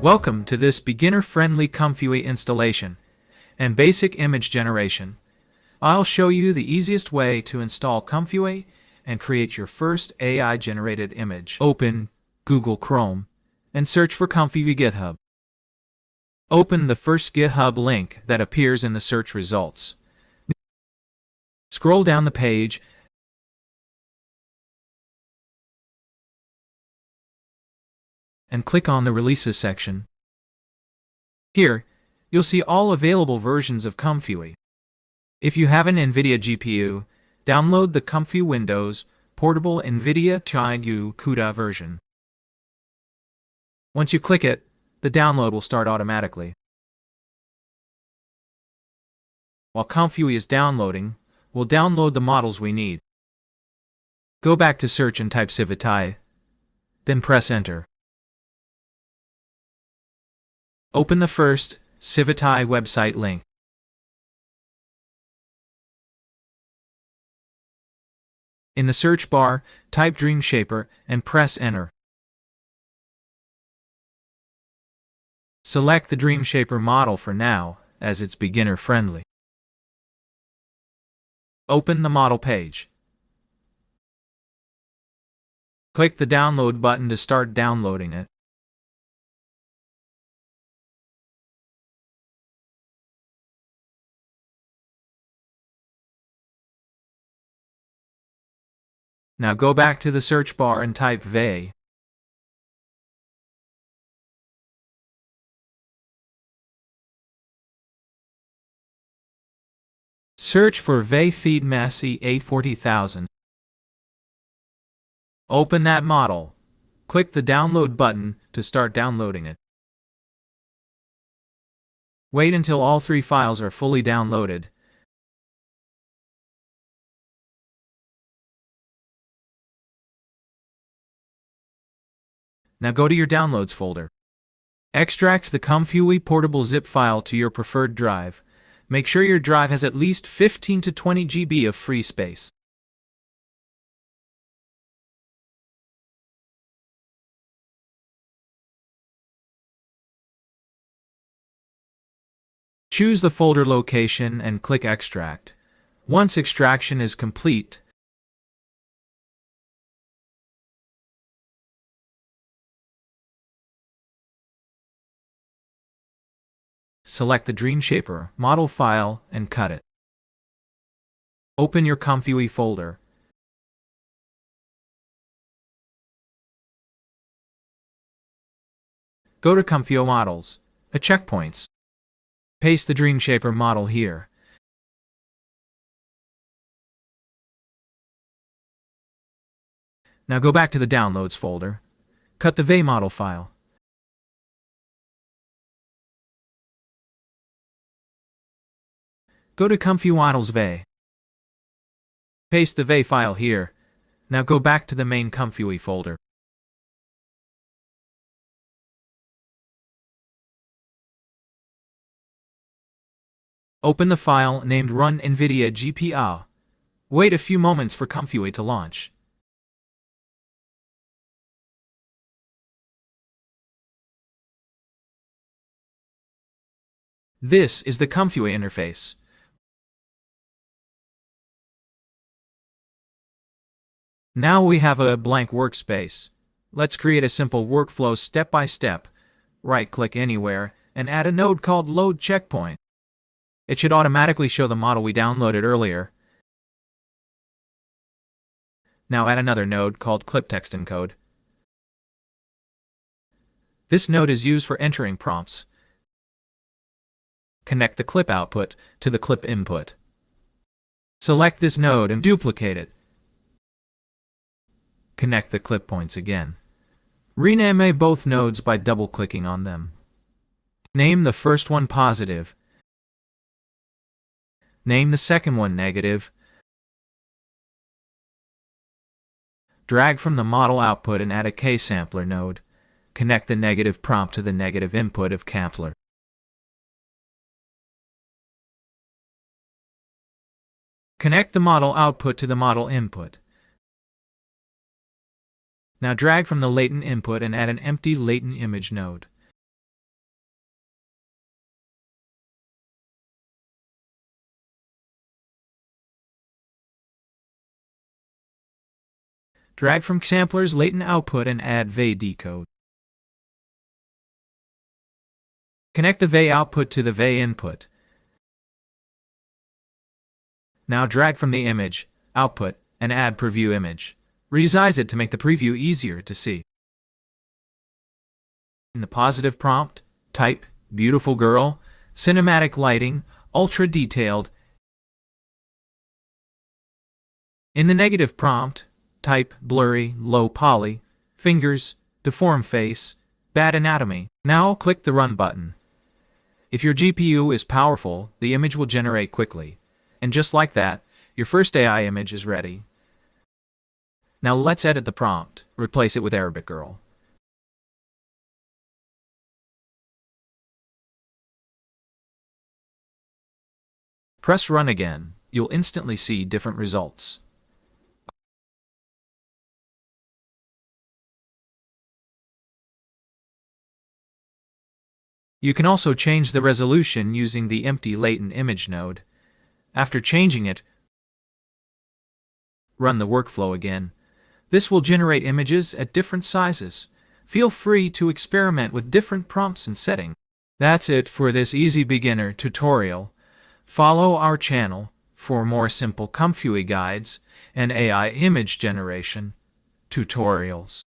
Welcome to this beginner-friendly ComfyUI installation and basic image generation. I'll show you the easiest way to install ComfyUI and create your first AI-generated image. Open Google Chrome and search for ComfyUI GitHub. Open the first GitHub link that appears in the search results. Scroll down the page and click on the Releases section. Here, you'll see all available versions of ComfyUI. If you have an NVIDIA GPU, download the ComfyUI Windows Portable NVIDIA ComfyUI CUDA version. Once you click it, the download will start automatically. While ComfyUI is downloading, we'll download the models we need. Go back to search and type Civitai, then press Enter. Open the first Civitai website link. In the search bar, type DreamShaper and press Enter. Select the DreamShaper model for now, as it's beginner-friendly. Open the model page. Click the Download button to start downloading it. Now go back to the search bar and type VE. Search for VE Feed Massey A40000. Open that model. Click the Download button to start downloading it. Wait until all 3 files are fully downloaded. Now go to your Downloads folder. Extract the ComfyUI portable zip file to your preferred drive. Make sure your drive has at least 15 to 20 GB of free space. Choose the folder location and click Extract. Once extraction is complete, select the DreamShaper Model file and cut it. Open your ComfyUI folder. Go to ComfyUI Models, Checkpoints. Paste the DreamShaper model here. Now go back to the Downloads folder. Cut the VE model file. Go to ComfyUI Models VE. Paste the VE file here. Now go back to the main ComfyUI folder. Open the file named Run NVIDIA GPU. Wait a few moments for ComfyUI to launch. This is the ComfyUI interface. Now we have a blank workspace. Let's create a simple workflow step by step. Right-click anywhere and add a node called Load Checkpoint. It should automatically show the model we downloaded earlier. Now add another node called Clip Text Encode. This node is used for entering prompts. Connect the clip output to the clip input. Select this node and duplicate it. Connect the clip points again. Rename both nodes by double-clicking on them. Name the first one positive. Name the second one negative. Drag from the model output and add a K-sampler node. Connect the negative prompt to the negative input of sampler. Connect the model output to the model input. Now drag from the latent input and add an empty latent image node. Drag from sampler's latent output and add VE decode. Connect the VE output to the VE input. Now drag from the image, output, and add preview image. Resize it to make the preview easier to see. In the positive prompt, type beautiful girl, cinematic lighting, ultra detailed. In the negative prompt, type blurry, low poly, fingers, deformed face, bad anatomy. Now click the Run button. If your GPU is powerful, the image will generate quickly. And just like that, your first AI image is ready. Now let's edit the prompt. Replace it with Arabic girl. Press Run again. You'll instantly see different results. You can also change the resolution using the empty latent image node. After changing it, run the workflow again. This will generate images at different sizes. Feel free to experiment with different prompts and settings. That's it for this easy beginner tutorial. Follow our channel for more simple ComfyUI guides and AI image generation tutorials.